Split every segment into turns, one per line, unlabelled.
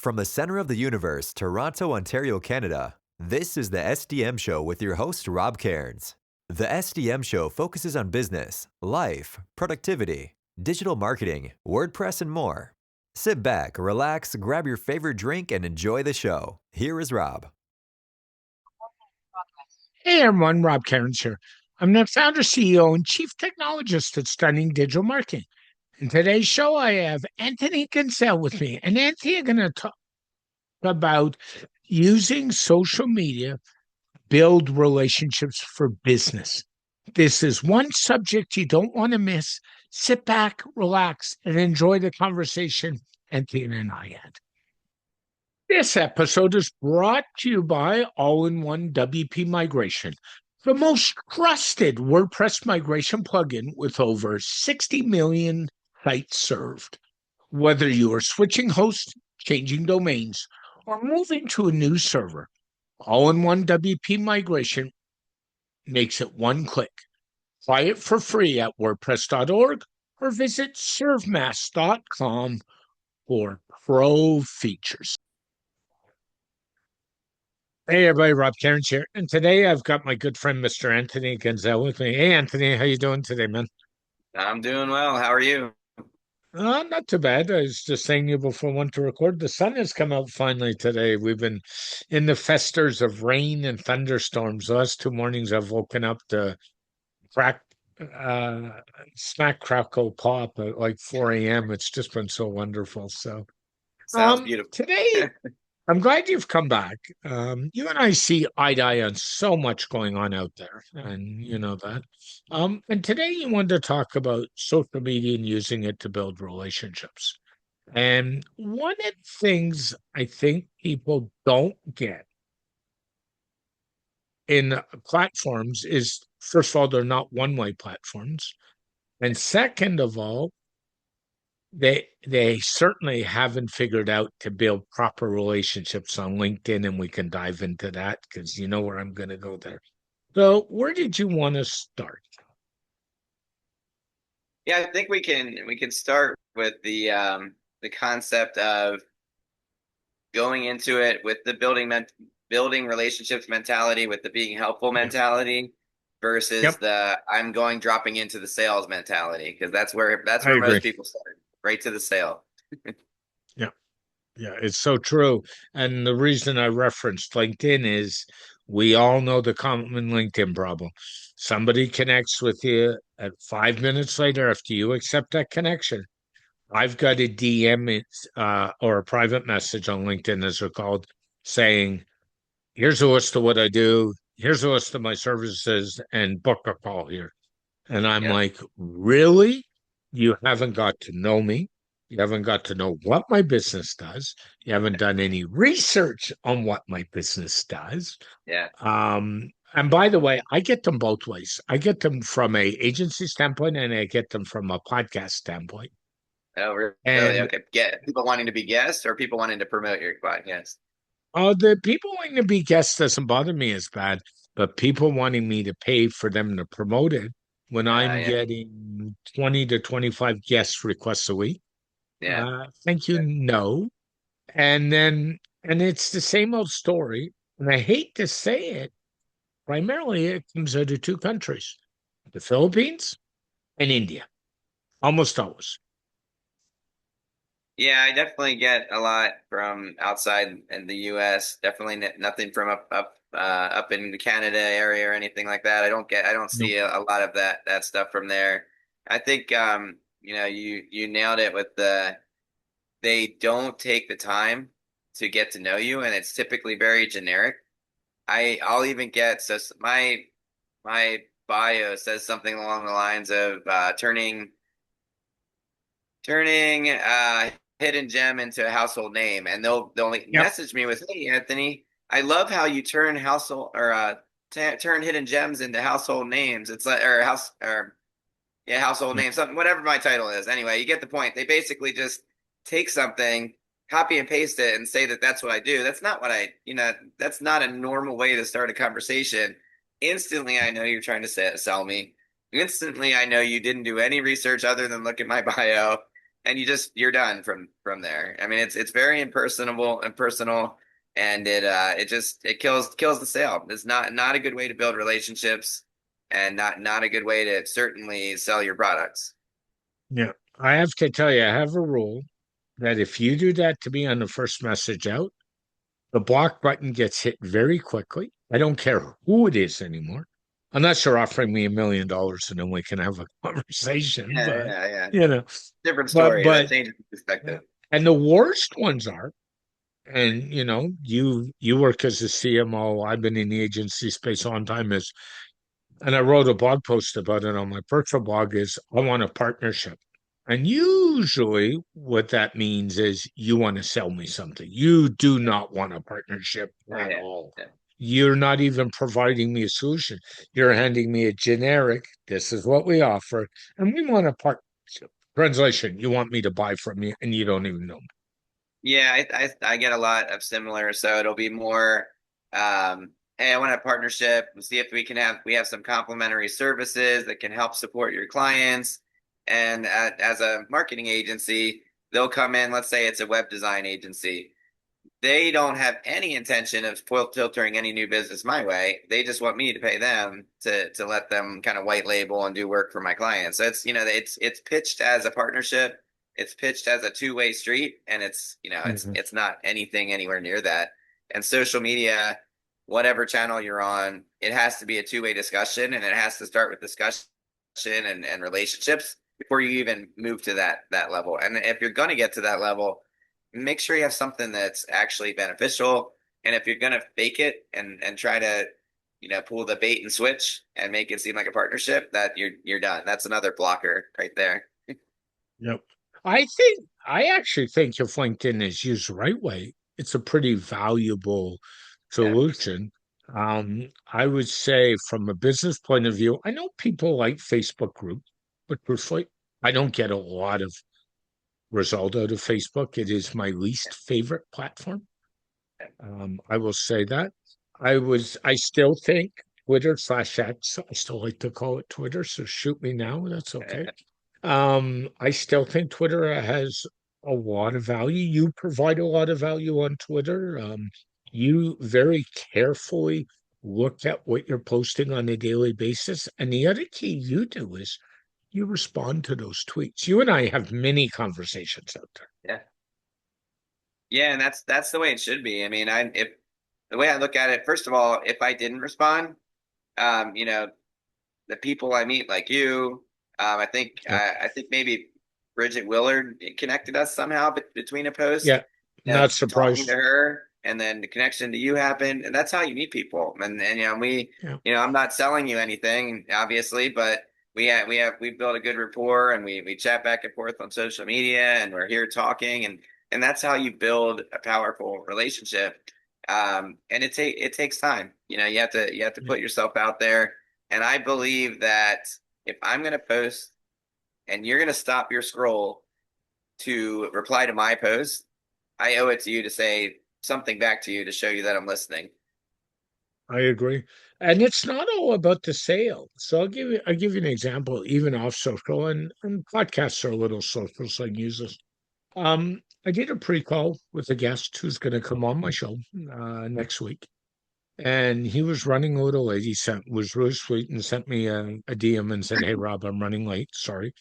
From the center of the universe, Toronto, Ontario, Canada, this is the SDM Show with your host, Rob Cairns. The SDM Show focuses on business, life, productivity, digital marketing, WordPress, and more. Sit back, relax, grab your favorite drink, and enjoy the show. Here is Rob.
Hey everyone, Rob Cairns here. I'm the founder, CEO, and chief technologist at Stunning Digital Marketing. In today's show, I have Anthony Gaenzle with me. And Anthony is going to talk about using social media to build relationships for business. This is one subject you don't want to miss. Sit back, relax, and enjoy the conversation Anthony and I had. This episode is brought to you by All-in-One WP Migration, the most trusted WordPress migration plugin with over 60 million sites served. Whether you are switching hosts, changing domains, or moving to a new server, All-in-One WP Migration makes it one click. Try it for free at WordPress.org or visit servemass.com for pro features. Hey everybody, Rob Cairns here, and today I've got my good friend Mr. Anthony Gaenzle with me. Hey Anthony, how you doing today, man?
I'm doing well. How are you?
Not too bad. I was just saying to you before I went to record, the sun has come out finally today. We've been in the festers of rain and thunderstorms. The last 2 mornings I've woken up to crack, smack, crackle, pop at like 4 a.m. It's just been so wonderful. So,
Sounds beautiful.
today I'm glad you've come back. You and I see eye to eye on so much going on out there, and you know that. And today you wanted to talk about social media and using it to build relationships. And one of the things I think people don't get in platforms is, first of all, they're not one-way platforms. And second of all, they certainly haven't figured out to build proper relationships on LinkedIn, and we can dive into that because you know where I'm going to go there. So, where did you want to start?
Yeah, I think we can start with the concept of going into it with the building relationships mentality, with the being helpful mentality versus
Yep,
the I'm going dropping into the sales mentality, because that's
I
where
agree.
most people start, right to the sale.
Yeah, yeah, it's so true. And the reason I referenced LinkedIn is we all know the common LinkedIn problem. Somebody connects with you at 5 minutes later after you accept that connection. I've got a DM it, or a private message on LinkedIn, as they're called, saying, here's a list of what I do, here's a list of my services, and book a call here. And I'm
Yep.
like, really? You haven't got to know me. You haven't got to know what my business does. You haven't done any research on what my business does.
Yeah.
And by the way, I get them both ways. I get them from a agency standpoint and I get them from a podcast standpoint.
Oh, really?
And
Okay. Get people wanting to be guests or people wanting to promote your podcast?
the people wanting to be guests doesn't bother me as bad, but people wanting me to pay for them to promote it when I'm
Yeah.
getting 20 to 25 guest requests a week.
Yeah.
Thank you, no. And it's the same old story. And I hate to say it, primarily it comes out of two countries, the Philippines and India, almost always.
Yeah, I definitely get a lot from outside in the U.S. Definitely nothing from up in the Canada area or anything like that. I don't
Nope.
see a lot of that stuff from there. I think you nailed it with they don't take the time to get to know you, and it's typically very generic. I'll even get my bio says something along the lines of turning hidden gem into a household name, and they'll
Yep.
message me with, "Hey Anthony, I love how you turn household or turn hidden gems into household names." It's like or house or yeah, household
Yep.
names, something whatever my title is. Anyway, you get the point. They basically just take something, copy and paste it, and say that that's what I do. That's not what that's not a normal way to start a conversation. Instantly, I know you're trying to sell me. Instantly, I know you didn't do any research other than look at my bio. and you're done from there. I mean, it's very impersonable and personal, and it kills the sale. It's not a good way to build relationships, and not a good way to certainly sell your products.
Yeah. I have to tell you, I have a rule that if you do that to me on the first message out, the block button gets hit very quickly. I don't care who it is anymore, unless you're offering me $1 million and then we can have a conversation.
Yeah,
But
yeah, yeah.
you know,
Different
but
story. That
but
changes the
yeah.
perspective.
And the worst ones are, and you work as a CMO. I've been in the agency space a long time. And I wrote a blog post about it on my personal blog. Is I want a partnership. And usually, what that means is you want to sell me something. You do not want a partnership
Yeah,
at
yeah,
all.
yeah.
You're not even providing me a solution. You're handing me a generic, this is what we offer, and we want a partnership. Translation, you want me to buy from you, and you don't even know me.
Yeah, I get a lot of similar. So it'll be more, hey, I want a partnership. We'll see if we have some complementary services that can help support your clients. And as a marketing agency, they'll come in. Let's say it's a web design agency. They don't have any intention of filtering any new business my way. They just want me to pay them to let them kind of white label and do work for my clients. So it's pitched as a partnership. It's pitched as a two-way street, and
Mhm.
it's not anything anywhere near that. And social media, whatever channel you're on, it has to be a two-way discussion, and it has to start with discussion and relationships before you even move to that level. And if you're going to get to that level, make sure you have something that's actually beneficial. And if you're going to fake it and try to, pull the bait and switch and make it seem like a partnership, that you're done. That's another blocker right there.
Yep. I actually think if LinkedIn is used the right way, it's a pretty valuable
Yeah.
solution. I would say from a business point of view, I know people like Facebook groups, but truthfully, I don't get a lot of result out of Facebook. It is my least favorite platform. I will say that. I still think Twitter/X, I still like to call it Twitter, so shoot me now, that's okay. I still think Twitter has a lot of value. You provide a lot of value on Twitter. You very carefully look at what you're posting on a daily basis. And the other key you do is you respond to those tweets. You and I have many conversations out there.
Yeah. Yeah, and that's the way it should be. I mean, I if the way I look at it, first of all, if I didn't respond, um, you know, the people I meet, like you,
Yeah.
I think maybe Bridget Willard connected us somehow between a post.
Yeah. Not
Talking to
surprised.
her, and then the connection to you happened, and that's how you meet people. And
Yeah.
I'm not selling you anything, obviously, but we built a good rapport, and we chat back and forth on social media, and we're here talking, and that's how you build a powerful relationship. And it takes time. You have to
Yeah.
put yourself out there. And I believe that if I'm going to post and you're going to stop your scroll to reply to my post, I owe it to you to say something back to you to show you that I'm listening.
I agree. And it's not all about the sale. So I'll give you an example, even off social and podcasts are a little social, so I can use this. I did a pre-call with a guest who's going to come on my show next week. And he was running a little late. Was really sweet and sent me a DM and said, "Hey Rob, I'm running late. Sorry."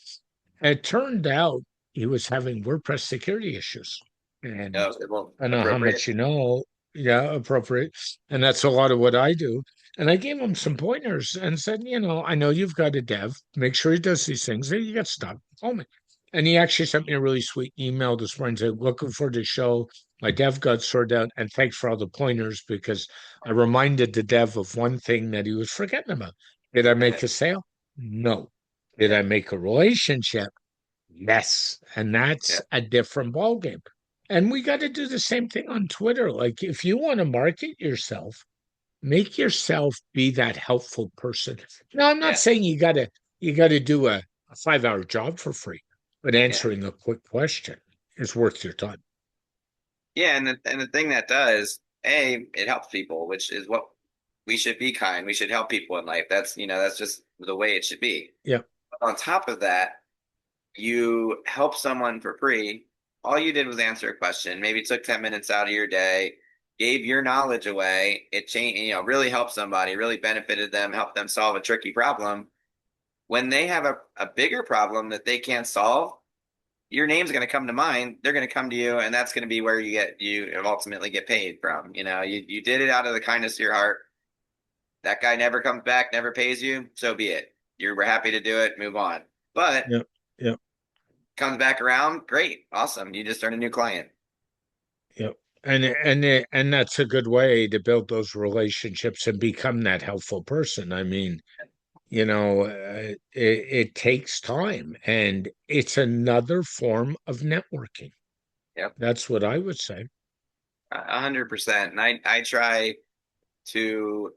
And it turned out he was having WordPress security issues. And
No, well,
I know how
appropriate.
much you know. Yeah, appropriate. And that's a lot of what I do. And I gave him some pointers and said, I know you've got a dev. Make sure he does these things. If you get stuck, call me. And he actually sent me a really sweet email this morning saying, looking for the show. My dev got sorted out. And thanks for all the pointers because I reminded the dev of one thing that he was forgetting about. Did I make a sale? No. Did I
Yeah,
make a relationship? Yes. And that's
yeah,
a different ballgame. And we got to do the same thing on Twitter. Like if you want to market yourself, make yourself be that helpful person. Now, I'm not
yeah,
saying you gotta do a 5 hour job for free, but
yeah,
answering a quick question is worth your time.
yeah. And the thing that does, it helps people, which is what we should be kind. We should help people in life. That's just the way it should be.
Yeah.
But on top of that, you help someone for free. All you did was answer a question, maybe took 10 minutes out of your day, gave your knowledge away. It changed, really helped somebody, really benefited them, helped them solve a tricky problem. When they have a bigger problem that they can't solve, your name's going to come to mind. They're going to come to you, and that's going to be where you ultimately get paid from. You did it out of the kindness of your heart. That guy never comes back, never pays you, so be it. We're happy to do it, move on. But
Yep. Yep.
comes back around, great, awesome. You just earned a new client.
Yep. And that's a good way to build those relationships and become that helpful person. I mean, it takes time, and it's another form of networking.
Yep,
That's what I would say.
100%. And I try to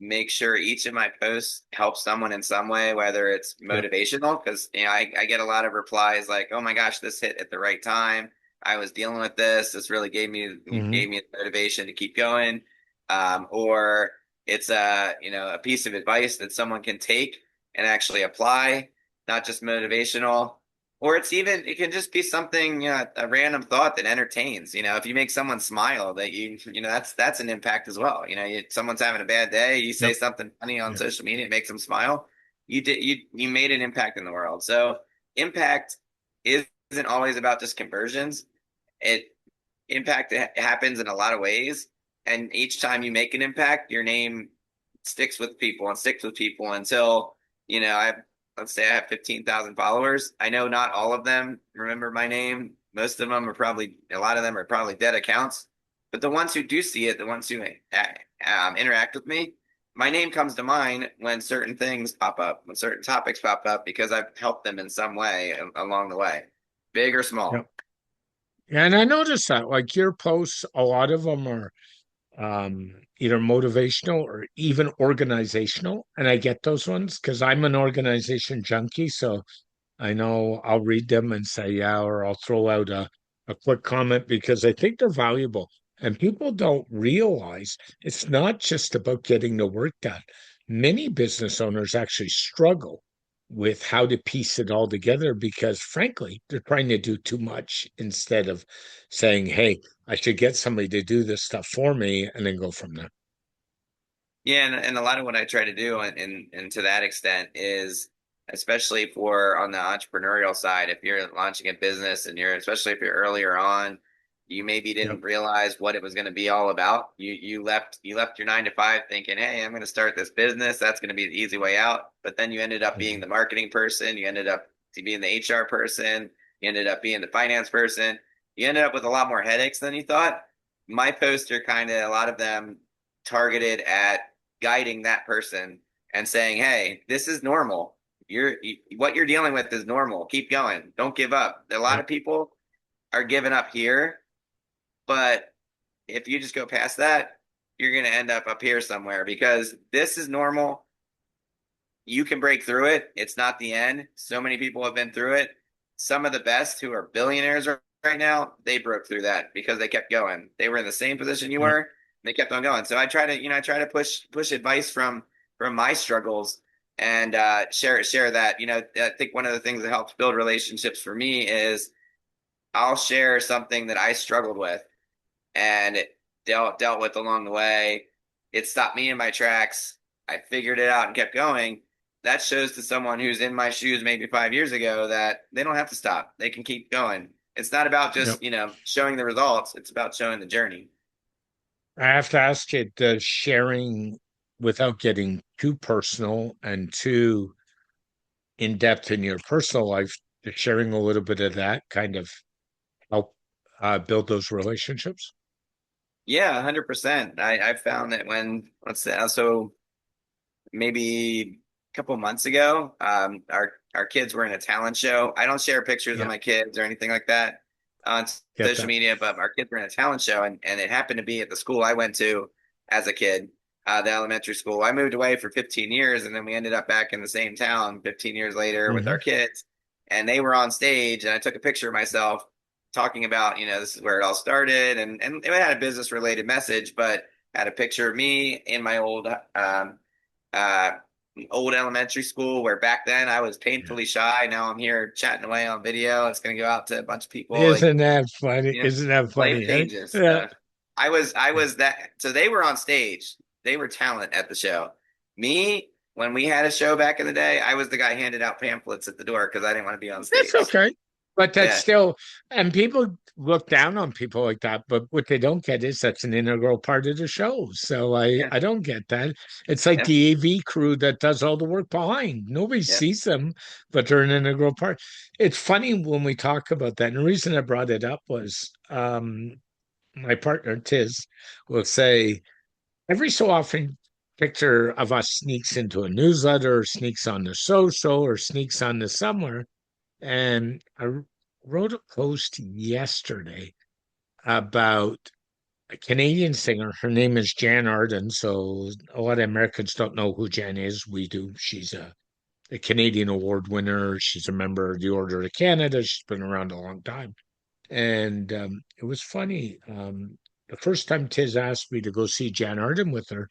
make sure each of my posts helps someone in some way, whether it's
Yep.
motivational, because I get a lot of replies like, "Oh my gosh, this hit at the right time. I was dealing with this. This really
Hmm.
gave me the motivation to keep going." Or it's a piece of advice that someone can take and actually apply, not just motivational. Or it can just be something, a random thought that entertains. If you make someone smile, that's an impact as well. Someone's having a bad day, you say
Yep.
something funny on
Yep.
social media, it makes them smile. You made an impact in the world. So impact isn't always about just conversions. It impact happens in a lot of ways, and each time you make an impact, your name sticks with people and sticks with people until I let's say I have 15,000 followers. I know not all of them remember my name. Most of them are probably a lot of them are probably dead accounts, but the ones who do see it, the ones who interact with me, my name comes to mind when certain things pop up, when certain topics pop up, because I've helped them in some way along the way, big or
Yep.
small.
Yeah, and I noticed that, like your posts, a lot of them are either motivational or even organizational. And I get those ones because I'm an organization junkie. So I know I'll read them and say, yeah, or I'll throw out a quick comment because I think they're valuable. And people don't realize it's not just about getting the work done. Many business owners actually struggle with how to piece it all together because, frankly, they're trying to do too much instead of saying, hey, I should get somebody to do this stuff for me and then go from there.
Yeah, and a lot of what I try to do, and to that extent, is especially for on the entrepreneurial side, if you're launching a business and especially if you're earlier on, you maybe
Yep.
didn't realize what it was going to be all about. You left your 9 to 5 thinking, hey, I'm going to start this business. That's going to be the easy way out. But then you ended up being
Mhm.
the marketing person. You ended up being the HR person. You ended up being the finance person. You ended up with a lot more headaches than you thought. My posts are kind of a lot of them targeted at guiding that person and saying, "Hey, this is normal. What you're dealing with is normal. Keep going. Don't give up." A lot
Yep.
of people are giving up here, but if you just go past that, you're going to end up here somewhere because this is normal. You can break through it. It's not the end. So many people have been through it. Some of the best who are billionaires right now, they broke through that because they kept going. They were in the same position you
Yep.
were. They kept on going. So I try to push advice from my struggles and share that. I think one of the things that helps build relationships for me is I'll share something that I struggled with and dealt with along the way. It stopped me in my tracks. I figured it out and kept going. That shows to someone who's in my shoes maybe 5 years ago that they don't have to stop. They can keep going. It's not about
Yep.
just, showing the results. It's about showing the journey.
I have to ask you, does sharing without getting too personal and too in depth in your personal life, does sharing a little bit of that kind of help build those relationships?
Yeah, 100%. I found that let's say, so maybe a couple months ago, our kids were in a talent show. I don't share pictures of
Yeah,
my kids or anything like that on
get
social
that.
media, but our kids were in a talent show, and it happened to be at the school I went to as a kid, the elementary school. I moved away for 15 years, and then we ended up back in the same town 15 years later with
Hmm.
our kids, and they were on stage, and I took a picture of myself talking about, this is where it all started, and it had a business related message, but had a picture of me in my old uh, old elementary school where back then I was
Yeah.
painfully shy. Now I'm here chatting away on video. It's going to go out to a bunch of people. Like,
Isn't that funny?
you know,
Isn't that
life
funny? Eh?
changes.
Yeah.
I was that. So they were on stage. They were talent at the show. Me, when we had a show back in the day, I was the guy handed out pamphlets at the door because I didn't want to be on
That's
stage.
okay. But that's
Yeah,
still, and people look down on people like that. But what they don't get is that's an integral part of the show. So
yeah,
I don't get that. It's like
yeah,
the AV crew that does all the work behind. Nobody
yeah.
sees them, but they're an integral part. It's funny when we talk about that. And the reason I brought it up was my partner, Tiz, will say, every so often, picture of us sneaks into a newsletter, or sneaks on the social, or sneaks on the somewhere. And I wrote a post yesterday about a Canadian singer. Her name is Jan Arden. So a lot of Americans don't know who Jan is. We do. She's a Canadian award winner. She's a member of the Order of Canada. She's been around a long time. And it was funny. The first time Tiz asked me to go see Jan Arden with her,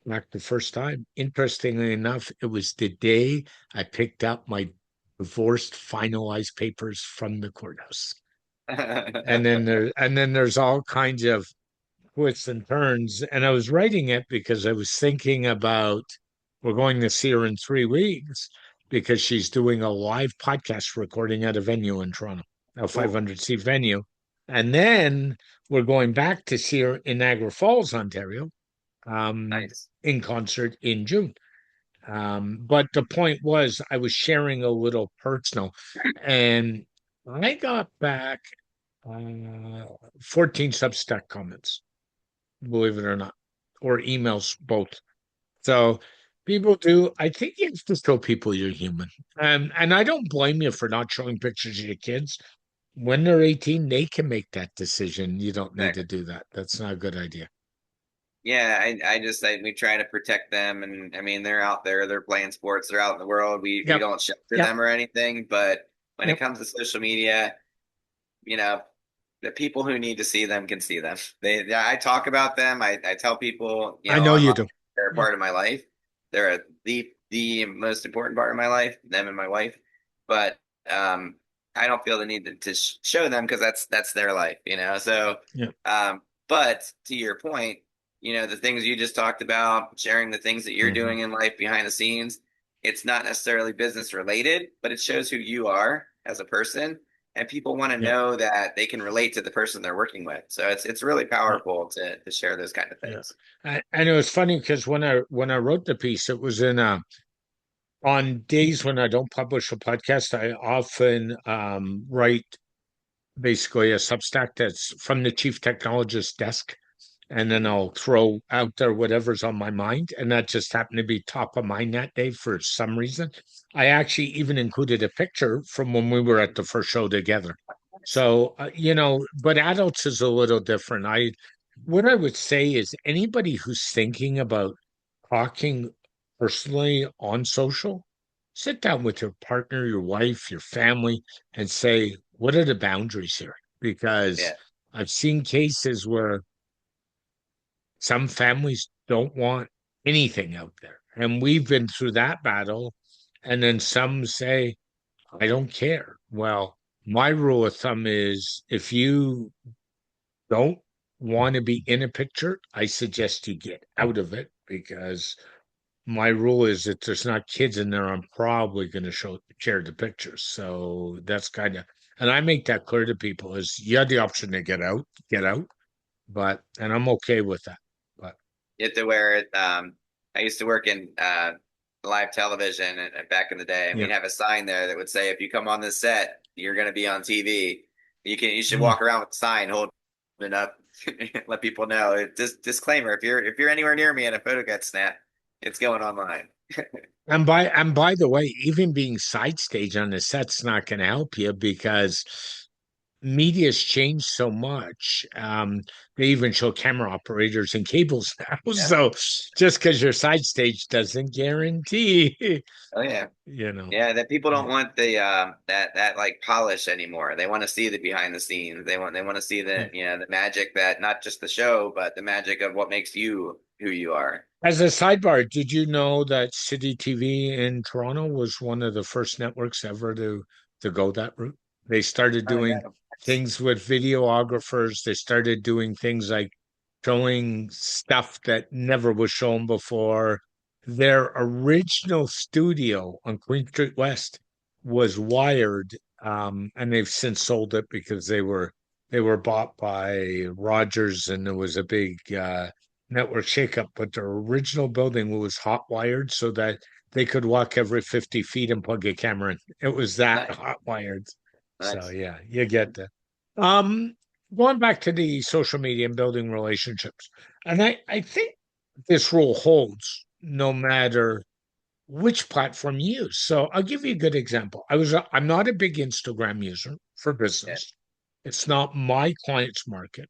back the first time. Interestingly enough, it was the day I picked up my divorced finalized papers from the courthouse. And then there's all kinds of twists and turns. And I was writing it because I was thinking about we're going to see her in 3 weeks because she's doing a live podcast recording at a venue in Toronto, a
Ooh,
500-seat venue. And then we're going back to see her in Niagara Falls, Ontario,
nice.
in concert in June. But the point was, I was sharing a little personal, and I got back 14 Substack comments, believe it or not, or emails, both. So people do, I think you have to show people you're human. And I don't blame you for not showing pictures of your kids. When they're 18, they can make that decision. You don't need to
Exactly.
do that. That's not a good idea.
Yeah, we try to protect them, and I mean they're out there, they're playing sports, they're out in the world. We
Yep.
don't shelter
Yep.
them or anything, but when it
Yep.
comes to social media, you know, the people who need to see them can see them. I talk about them. I tell people,
I know you
online
do.
they're a
Yep.
part of my life. They're the most important part of my life, them and my wife. But um, I don't feel the need to show them because that's their life, So,
Yep.
um, but to your point, the things you just talked about, sharing the things that you're
Mhm.
doing in life behind the scenes, it's not necessarily business related, but it shows who you are as a person and people want to
Yep.
know that they can relate to the person they're working with. So it's really
Yep.
powerful to share those kind of
Yeah.
things.
And it was funny because when I wrote the piece, it was in on days when I don't publish a podcast, I often write basically a Substack that's from the chief technologist desk. And then
Mhm.
I'll throw out there whatever's on my mind. And that just happened to be top of mind that day for some reason. I actually even included a picture from when we were at the first show together. So, but adults is a little different. What I would say is anybody who's thinking about talking personally on social, sit down with your partner, your wife, your family, and say, what are the boundaries here? Because
Yeah.
I've seen cases where some families don't want anything out there. And we've been through that battle. And then some say, I don't care. Well, my rule of thumb is if you don't want to be in a picture, I suggest you get out of it because my rule is that there's not kids in there, I'm probably going to share the pictures. So that's kind of, and I make that clear to people is you have the option to get out, and I'm okay with that. But
You have to wear it. I used to work in live television back in the day, and
yeah.
we'd have a sign there that would say, "If you come on this set, you're going to be on TV. You should
Mm.
walk around with a sign holding it up, let people know. Disclaimer: if you're anywhere near me and a photo gets snapped, it's going online."
And by the way, even being side stage on the set's not going to help you because media's changed so much. They even show camera operators and cables now.
Yeah.
So just because you're side stage doesn't guarantee,
Oh yeah.
you know.
Yeah, that people don't
Yeah.
want the that like polish anymore. They want to see the behind the scenes. They want to see
Yeah.
the the magic that not just the show, but the magic of what makes you who you are.
As a sidebar, did you know that City TV in Toronto was one of the first networks ever to go that route? They started
Oh
doing
yeah.
things with videographers. They started doing things like showing stuff that never was shown before. Their original studio on Queen Street West was wired, and they've since sold it because they were bought by Rogers, and there was a big network shakeup. But their original building was hot wired so that they could walk every 50 feet and plug a camera in. It was that
Nice,
hot wired. So
nice.
yeah, you get that. Um, Going back to the social media and building relationships, and I think this rule holds no matter which platform you use. So I'll give you a good example. I'm not a big Instagram user for
Yeah,
business. It's not my client's market.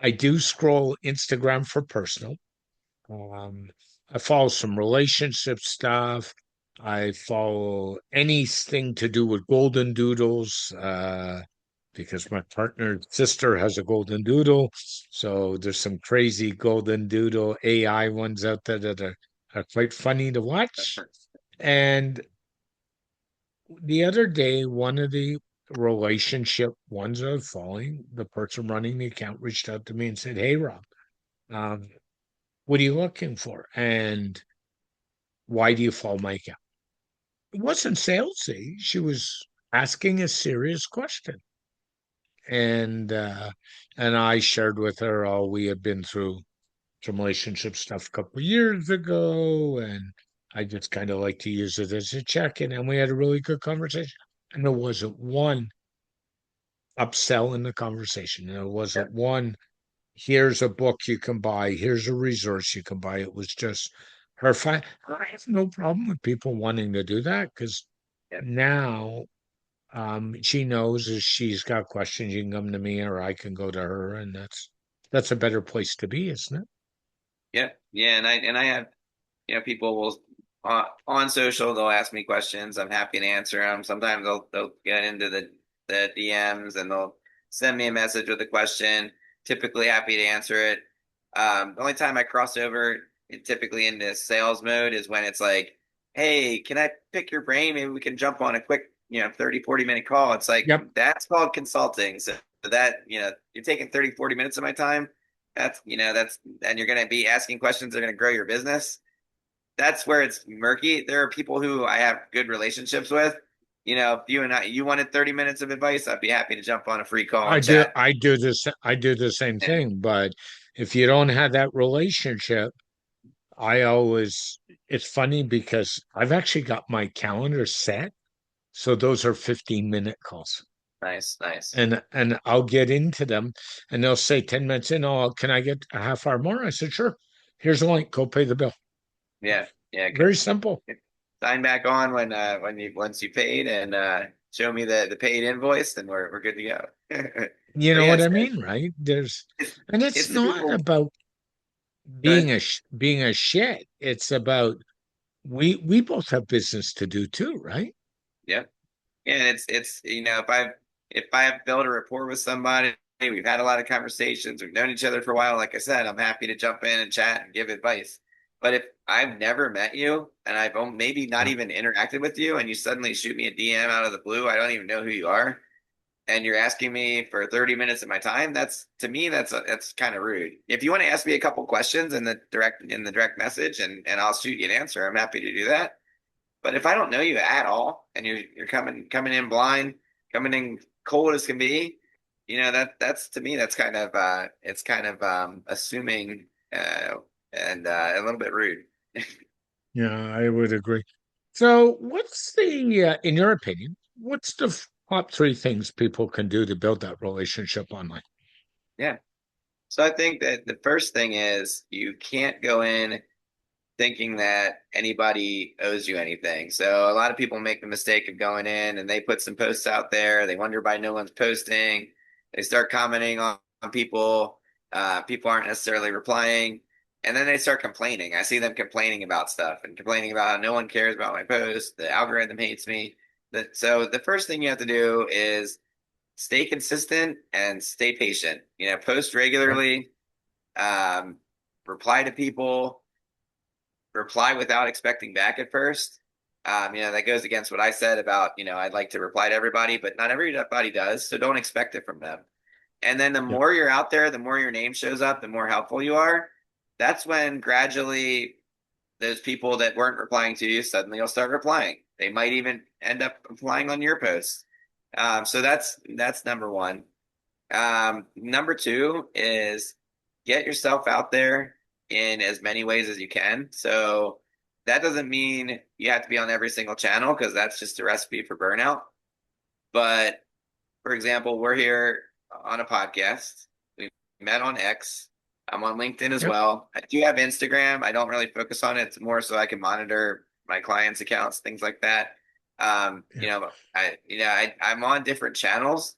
I do scroll Instagram for personal. Um, I follow some relationship stuff. I follow anything to do with golden doodles, because my partner's sister has a golden doodle. So there's some crazy golden doodle AI ones out there that are quite funny to watch. And the other day, one of the relationship ones I was following, the person running the account reached out to me and said, "Hey, Rob, um, what are you looking for? And why do you follow my account?" It wasn't salesy. She was asking a serious question. And I shared with her all we had been through some relationship stuff a couple of years ago, and I just kind of like to use it as a check-in. And we had a really good conversation. And there wasn't one upsell in the conversation. There
yeah,
wasn't one, here's a book you can buy, here's a resource you can buy. It was just her. I have no problem with people wanting to do that because
yeah.
now she knows if she's got questions, you can come to me or I can go to her, and that's a better place to be, isn't it?
Yeah, yeah, and I have people will on social they'll ask me questions. I'm happy to answer them. Sometimes they'll get into the DMs and they'll send me a message with a question. Typically happy to answer it. The only time I cross over typically into sales mode is when it's like, hey, can I pick your brain? Maybe we can jump on a quick 30-40 minute call. It's like
Yep.
that's called consulting. So that you're taking 30-40 minutes of my time. That's and you're going to be asking questions that are going to grow your business. That's where it's murky. There are people who I have good relationships with. If you wanted 30 minutes of advice, I'd be happy to jump on a free call
I
and
do
chat.
I do this I do the same
Yeah,
thing, but if you don't have that relationship, I always it's funny because I've actually got my calendar set. So those are 15-minute calls.
nice, nice.
And I'll get into them and they'll say 10 minutes in, oh, can I get a half hour more? I said, sure. Here's a link. Go pay the bill.
Yeah, yeah.
Very simple.
Sign back on when you once you paid and show me the paid invoice, then we're good to go.
You
But
know
yeah,
what I mean, right?
it's
And it's
it's the
not
people.
about
Good.
being a shit. It's about we both have business to do too, right?
Yeah. Yeah, and it's if I've built a rapport with somebody, we've had a lot of conversations, we've known each other for a while. Like I said, I'm happy to jump in and chat and give advice. But if I've never met you and I've maybe not
Yeah.
even interacted with you, and you suddenly shoot me a DM out of the blue, I don't even know who you are, and you're asking me for 30 minutes of my time, that's to me that's kind of rude. If you want to ask me a couple questions in the direct message and I'll shoot you an answer, I'm happy to do that. But if I don't know you at all and you're coming in blind, coming in cold as can be, that's to me that's kind of it's kind of assuming and a little bit rude.
Yeah, I would agree. So, what's in your opinion, what's the top three things people can do to build that relationship online?
Yeah. So I think that the first thing is you can't go in thinking that anybody owes you anything. So a lot of people make the mistake of going in and they put some posts out there. They wonder why no one's posting. They start commenting on people. People aren't necessarily replying. And then they start complaining. I see them complaining about stuff and complaining about how no one cares about my post. The algorithm hates me. So the first thing you have to do is stay consistent and stay patient. Post
Yep.
regularly. Um, reply to people, reply without expecting back at first. That goes against what I said about, I'd like to reply to everybody, but not everybody does. So don't expect it from them. And then the
Yeah.
more you're out there, the more your name shows up, the more helpful you are. That's when gradually those people that weren't replying to you suddenly will start replying. They might even end up replying on your posts. So that's number one. Number two is get yourself out there in as many ways as you can. So that doesn't mean you have to be on every single channel because that's just a recipe for burnout. But for example, we're here on a podcast. We met on X. I'm on LinkedIn as
Yep.
well. I do have Instagram. I don't really focus on it. It's more so I can monitor my clients' accounts, things like that.
Yeah.
I'm on different channels.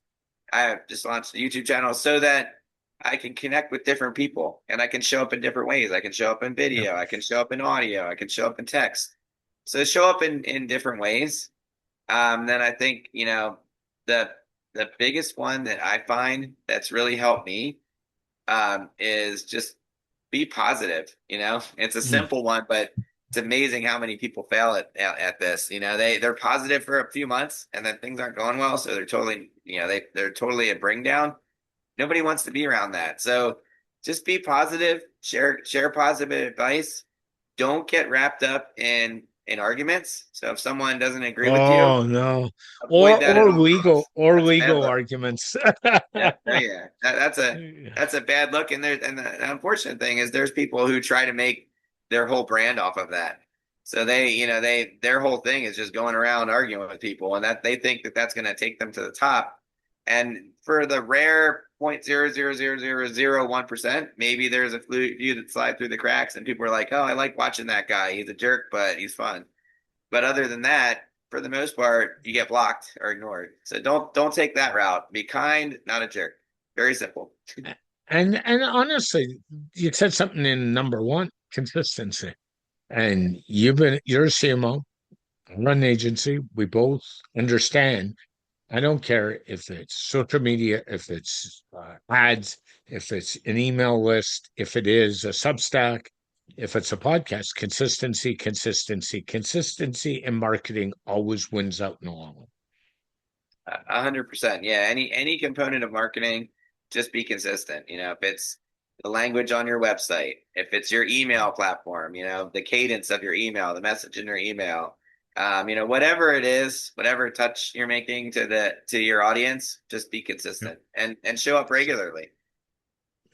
I have just launched a YouTube channel so that I can connect with different people and I can show up in different ways. I can show up in
Yep.
video, I can show up in audio, I can show up in text. So show up in different ways. Then I think, the the biggest one that I find that's really helped me is just be positive. It's a
Mm.
simple one, but it's amazing how many people fail at this. They're positive for a few months and then things aren't going well, so they're totally they're totally a bring down. Nobody wants to be around that. So just be positive, share positive advice. Don't get wrapped up in arguments. So if someone doesn't agree with you,
Oh no.
avoid that at
Or
all
legal
costs.
or
That's a bad
legal
look.
arguments.
Yeah, yeah. That's a
Yeah.
that's a bad look. And the unfortunate thing is there's people who try to make their whole brand off of that. So their whole thing is just going around arguing with people, and that they think that that's going to take them to the top. And for the rare 0.0000001%, maybe there's a few that slide through the cracks, and people are like, "Oh, I like watching that guy. He's a jerk, but he's fun." But other than that, for the most part, you get blocked or ignored. So don't take that route. Be kind, not a jerk. Very simple.
And honestly, you said something in number one, consistency. And you're a CMO, run an agency. We both understand. I don't care if it's social media, if it's ads, if it's an email list, if it is a Substack, if it's a podcast. Consistency, consistency, consistency in marketing always wins out in the long run.
100%. Yeah. Any component of marketing, just be consistent. If it's the language on your website, if it's your email platform, the cadence of your email, the message in your email, whatever it is, whatever touch you're making to your audience, just be
Yeah,
consistent and show up regularly.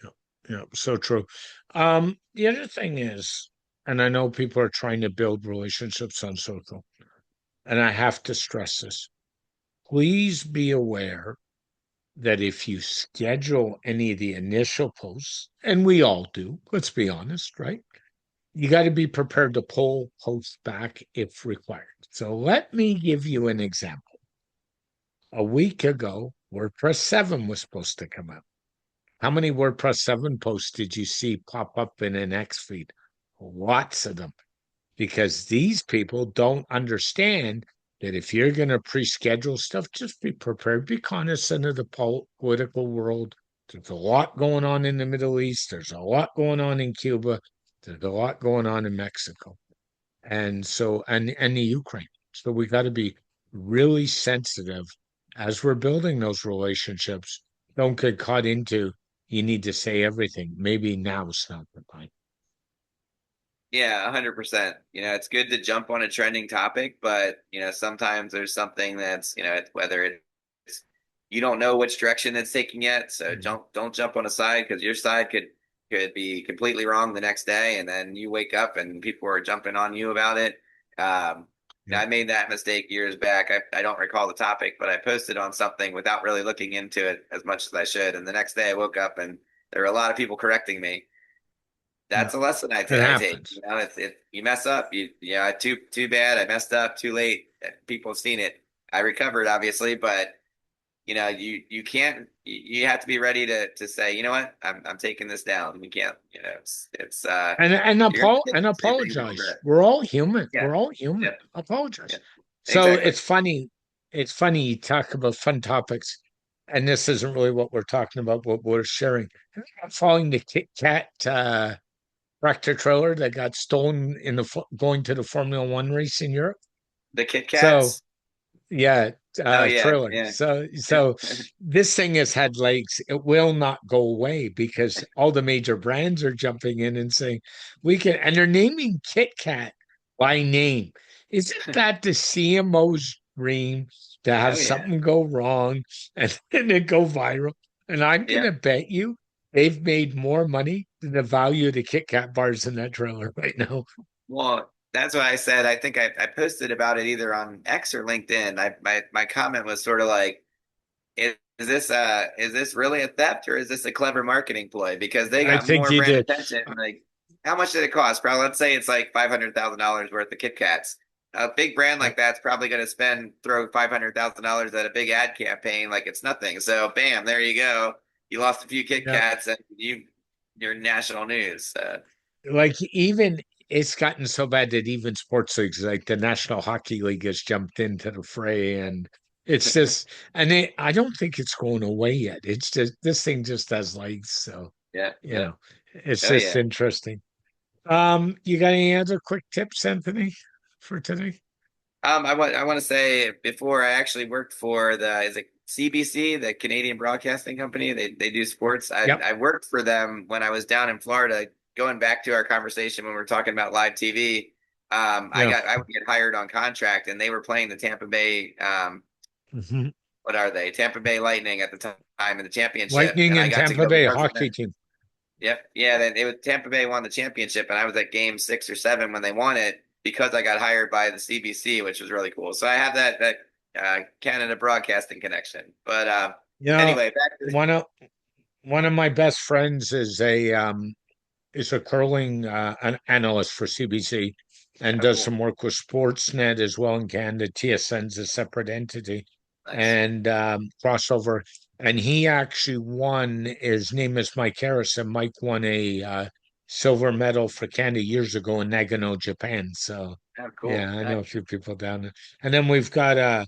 yeah, yeah, so true. The other thing is, and I know people are trying to build relationships on social, and I have to stress this. Please be aware that if you schedule any of the initial posts, and we all do, let's be honest, right? You got to be prepared to pull posts back if required. So let me give you an example. A week ago, WordPress 7 was supposed to come out. How many WordPress 7 posts did you see pop up in an X feed? Lots of them, because these people don't understand that if you're going to pre-schedule stuff, just be prepared, be cognizant of the political world. There's a lot going on in the Middle East. There's a lot going on in Cuba. There's a lot going on in Mexico. And the Ukraine. So we got to be really sensitive as we're building those relationships. Don't get caught into you need to say everything. Maybe now's not the time.
Yeah, 100%. It's good to jump on a trending topic, but sometimes there's something that's, whether it's you don't know which direction it's taking yet, so
Mhm.
don't jump on a side because your side could be completely wrong the next day, and then you wake up and people are jumping on you about it.
Yeah.
I made that mistake years back. I don't recall the topic, but I posted on something without really looking into it as much as I should, and the next day I woke up and there were a lot of people correcting me.
Yeah.
That's a lesson
It
I take.
happens.
If you mess up, too bad. I messed up too late. People have seen it. I recovered, obviously, but you can't. You have to be ready to say, you know what, I'm taking this down. We can't. You're gonna
And
make the same thing you
apologize.
regret.
We're all human.
Yeah,
We're all human.
yeah,
Apologize.
yeah.
So
Exactly.
it's funny. It's funny you talk about fun topics, and this isn't really what we're talking about. What we're sharing. I'm following the Kit Kat. tractor trailer that got stolen in going to the Formula One race in Europe.
The Kit
So
Kats.
yeah,
Oh yeah,
trailer.
yeah.
So this thing has had legs. It will not go away because all the major brands are jumping in and saying we can, and they're naming Kit Kat by name. Isn't that the CMO's dream to have
Oh yeah,
something go wrong and then it go viral? And I'm
yeah.
gonna bet you they've made more money than the value of the Kit Kat bars in that trailer right now.
Well, that's why I said I think I posted about it either on X or LinkedIn. My comment was sort of like, is this really a theft or is this a clever marketing ploy? Because they
I
got
think
more
you
brand
did.
attention. Like, how much did it cost? Probably let's say it's like $500,000 worth of Kit Kats. A big brand
Yeah.
like that's probably going to throw $500,000 at a big ad campaign like it's nothing. So, bam, there you go. You lost a few Kit
Yeah.
Kats and you're national news.
Like even it's gotten so bad that even sports leagues like the National Hockey League has jumped into the fray, and it's just I don't think it's going away yet. It's just this thing just has legs, so
Yeah,
you
yeah.
know, it's
Oh
just
yeah.
interesting. You got any other quick tips, Anthony, for today?
I want to say before I actually worked for the is it CBC, the Canadian Broadcasting Company. They do sports.
Yep.
I worked for them when I was down in Florida. Going back to our conversation when we were talking about live TV,
Yeah.
I would get hired on contract, and they were playing the Tampa Bay.
Mhm.
What are they? Tampa Bay Lightning at the time in the championship,
Lightning
and I
and
got to
Tampa
go
Bay
because of
hockey
that.
team.
Yep. Yeah, then it was Tampa Bay won the championship, and I was at game 6 or 7 when they won it because I got hired by the CBC, which was really cool. So I have that Canada broadcasting connection. But
You know,
anyway, back to
one of one of my best friends is a curling an analyst for CBC and
oh,
does
cool,
some work with Sportsnet as well in Canada. TSN's a separate entity
nice.
and crossover. And he actually won. His name is Mike Harris, and Mike won a silver medal for Canada years ago in Nagano, Japan. So,
Oh,
yeah,
cool,
I know a
nice.
few people down there. And then we've got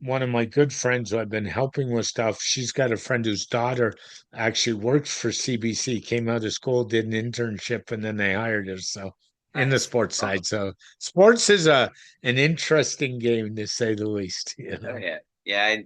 one of my good friends who I've been helping with stuff. She's got a friend whose daughter actually worked for CBC, came out of school, did an internship, and then they hired her. So in the
Nice.
sports
Awesome.
side. So sports is a an interesting game to say the least, you
Oh
know.
yeah, yeah.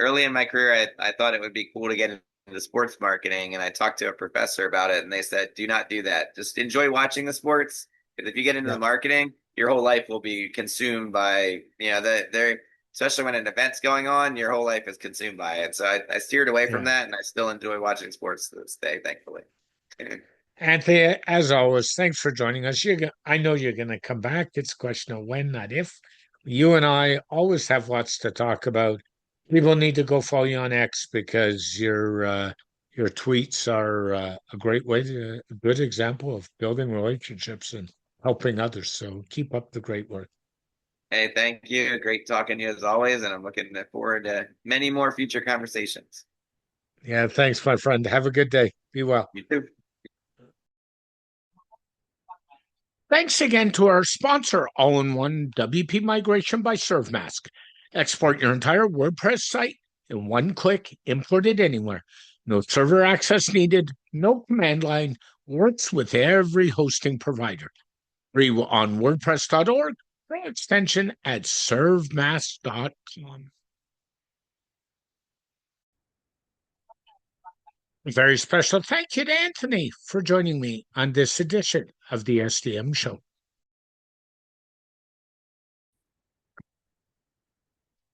Early in my career, I thought it would be cool to get into sports marketing, and I talked to a professor about it, and they said, "Do not do that. Just enjoy watching the sports. Because if you get into the
Yeah.
marketing, your whole life will be consumed by they're especially when an event's going on, your whole life is consumed by it." So I steered away from
Yeah.
that, and I still enjoy watching sports to this day, thankfully.
Anthony, as always, thanks for joining us. I know you're going to come back. It's a question of when, not if. You and I always have lots to talk about. People need to go follow you on X because your tweets are a great way to a good example of building relationships and helping others. So keep up the great work.
Hey, thank you. Great talking to you as always, and I'm looking forward to many more future conversations.
Yeah, thanks, my friend. Have a good day. Be well.
You too.
Thanks again to our sponsor, All in One WP Migration by ServeMask. Export your entire WordPress site in one click, import it anywhere. No server access needed, no command line, works with every hosting provider. Free on WordPress.org or extension at servemask.com. A very special thank you to Anthony for joining me on this edition of the SDM Show.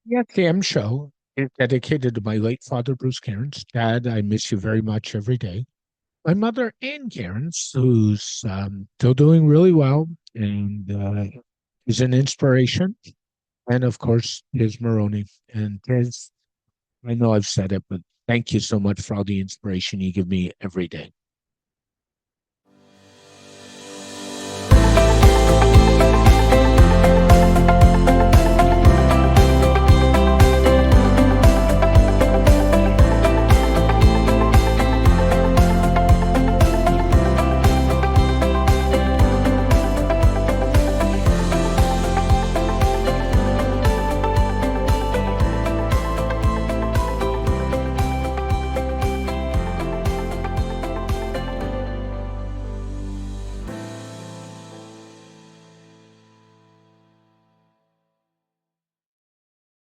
The SDM Show is dedicated to my late father, Bruce Cairns. Dad, I miss you very much every day. My mother, Ann Cairns, who's still doing really well and is an inspiration. And of course, Tiz Maroney. And Tiz, I know I've said it, but thank you so much for all the inspiration you give me every day.